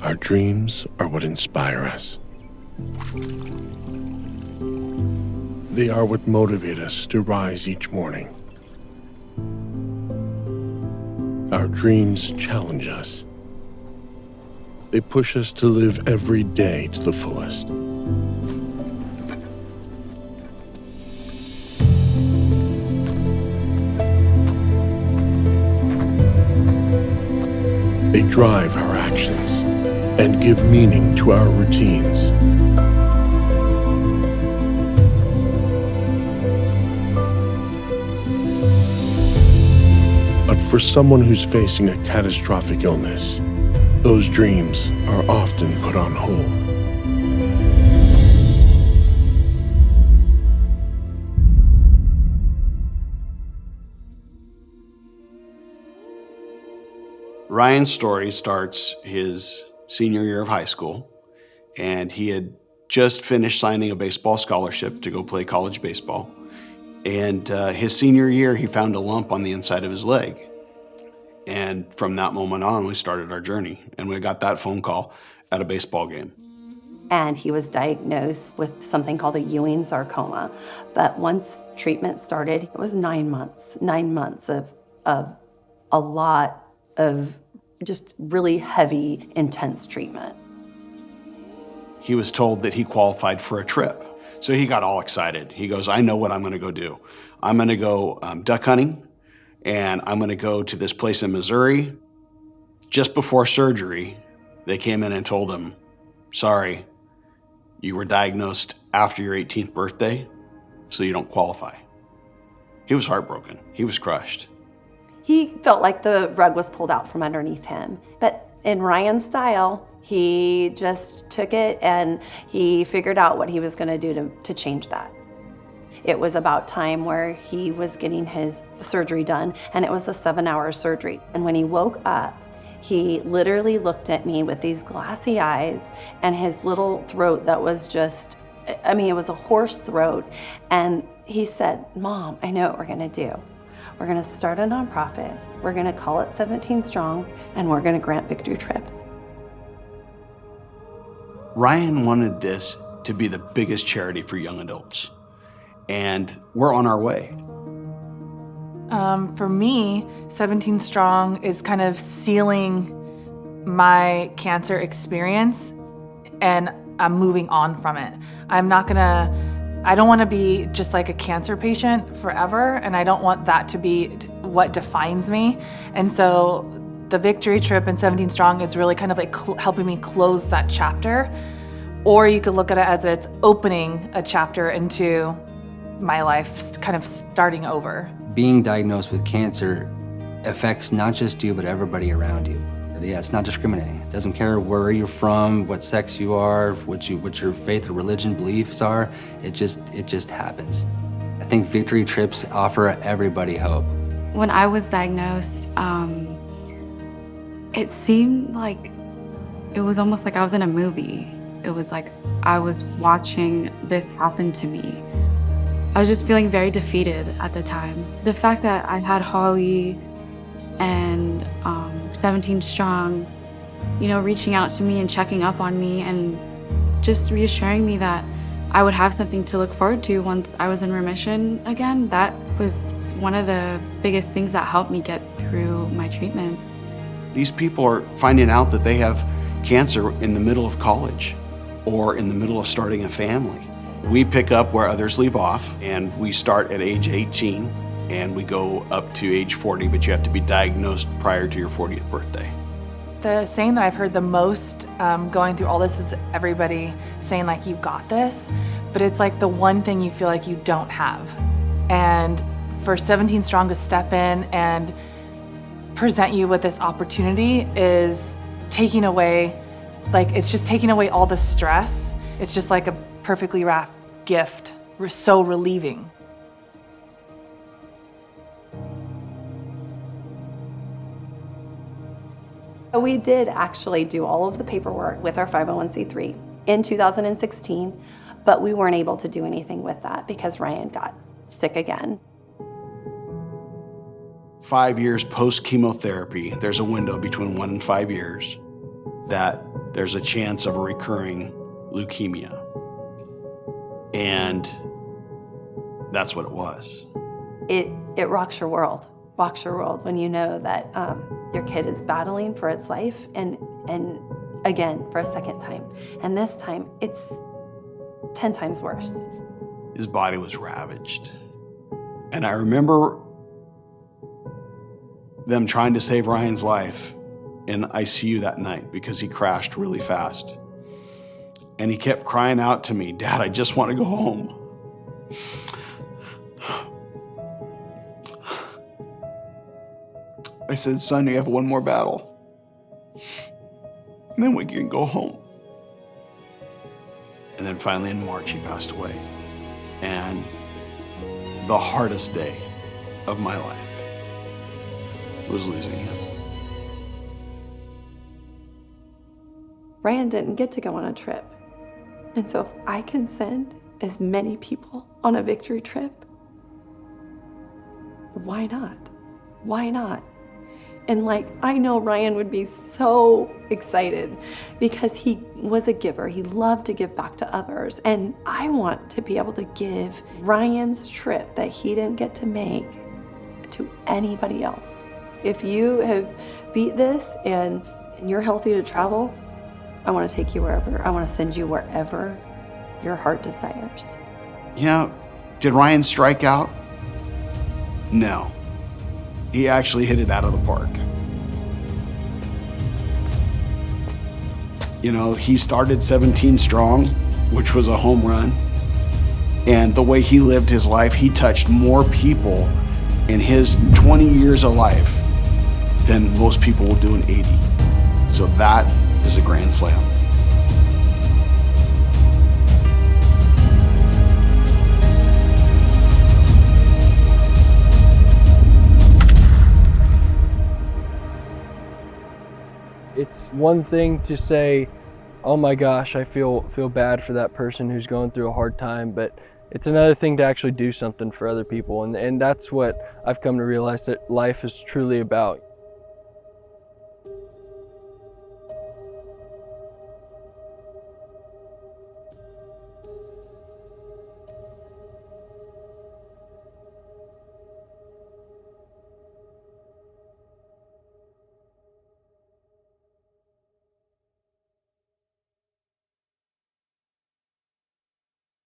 Our dreams are what inspire us. They are what motivate us to rise each morning. Our dreams challenge us. They push us to live every day to the fullest. They drive our actions and give meaning to our routines. But for someone who's facing a catastrophic illness, those dreams are often put on hold. Ryan's story starts his senior year of high school, and he had just finished signing a baseball scholarship to go play college baseball. And his senior year, he found a lump on the inside of his leg. And from that moment on, we started our journey. And we got that phone call at a baseball game. And he was diagnosed with something called a Ewing sarcoma. But once treatment started, it was 9 months of a lot of just really heavy, intense treatment. He was told that he qualified for a trip. So he got all excited. He goes, I know what I'm gonna go do. I'm gonna go duck hunting, and I'm gonna go to this place in Missouri. Just before surgery, they came in and told him, sorry, you were diagnosed after your 18th birthday, so you don't qualify. He was heartbroken. He was crushed. He felt like the rug was pulled out from underneath him. But in Ryan's style, he just took it and he figured out what he was gonna do to change that. It was about time where he was getting his surgery done, and it was a 7-hour surgery. And when he woke up, he literally looked at me with these glassy eyes and his little throat that was just, I mean, it was a hoarse throat. And he said, Mom, I know what we're gonna do. We're gonna start a nonprofit. We're gonna call it 17 Strong, and we're gonna grant victory trips. Ryan wanted this to be the biggest charity for young adults, and we're on our way. For me, 17 Strong is kind of sealing my cancer experience, and I'm moving on from it. I don't want to be just like a cancer patient forever, and I don't want that to be what defines me. And so the victory trip and 17 Strong is really kind of like helping me close that chapter. Or you could look at it as it's opening a chapter into my life, kind of starting over. Being diagnosed with cancer affects not just you, but everybody around you. Yeah, it's not discriminating. It doesn't care where you're from, what sex you are, what your faith or religion beliefs are. It just happens. I think victory trips offer everybody hope. When I was diagnosed, it seemed like it was almost like I was in a movie. It was like I was watching this happen to me. I was just feeling very defeated at the time. The fact that I had Holly and 17 Strong, reaching out to me and checking up on me and just reassuring me that I would have something to look forward to once I was in remission again, that was one of the biggest things that helped me get through my treatments. These people are finding out that they have cancer in the middle of college or in the middle of starting a family. We pick up where others leave off, and we start at age 18 and we go up to age 40, but you have to be diagnosed prior to your 40th birthday. The saying that I've heard the most going through all this is everybody saying like, you got this, but it's like the one thing you feel like you don't have. And for 17 Strong to step in and present you with this opportunity is taking away, it's just taking away all the stress. It's just like a perfectly wrapped gift. We're so relieving. We did actually do all of the paperwork with our 501c3 in 2016, but we weren't able to do anything with that because Ryan got sick again. 5 years post-chemotherapy, there's a window between 1 and 5 years that there's a chance of a recurring leukemia. And that's what it was. It rocks your world when you know that your kid is battling for its life and again for a second time. And this time it's 10 times worse. His body was ravaged. And I remember them trying to save Ryan's life in ICU that night because he crashed really fast. And he kept crying out to me, "Dad, I just want to go home." I said, "Son, you have one more battle. And then we can go home." And then finally in March, he passed away. And the hardest day of my life was losing him. Ryan didn't get to go on a trip. And so if I can send as many people on a victory trip, why not? Why not? And like, I know Ryan would be so excited because he was a giver. He loved to give back to others. And I want to be able to give Ryan's trip that he didn't get to make to anybody else. If you have beat this and you're healthy to travel, I want to take you wherever. I want to send you wherever your heart desires. Yeah, did Ryan strike out? No. He actually hit it out of the park. You know, he started 17 strong, which was a home run. And the way he lived his life, he touched more people in his 20 years of life than most people will do in 80. So that is a grand slam. It's one thing to say, "Oh my gosh, I feel bad for that person who's going through a hard time," but it's another thing to actually do something for other people, and that's what I've come to realize that life is truly about.